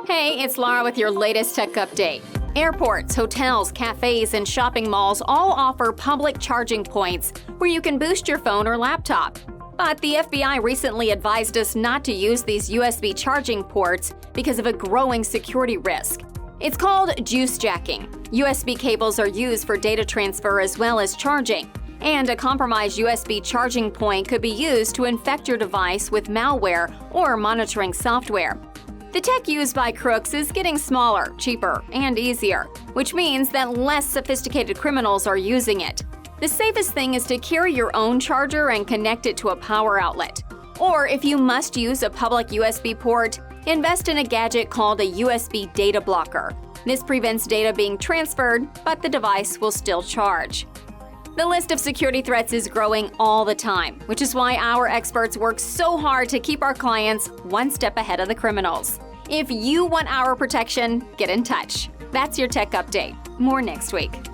Hey, it's Laura with your latest tech update. Airports, hotels, cafes, and shopping malls all offer public charging points where you can boost your phone or laptop. But the FBI recently advised us not to use these USB charging ports because of a growing security risk. It's called juice jacking. USB cables are used for data transfer as well as charging, and a compromised USB charging point could be used to infect your device with malware or monitoring software. The tech used by crooks is getting smaller, cheaper, and easier, which means that less sophisticated criminals are using it. The safest thing is to carry your own charger and connect it to a power outlet. Or if you must use a public USB port, invest in a gadget called a USB data blocker. This prevents data being transferred, but the device will still charge. The list of security threats is growing all the time, which is why our experts work so hard to keep our clients one step ahead of the criminals. If you want our protection, get in touch. That's your tech update. More next week.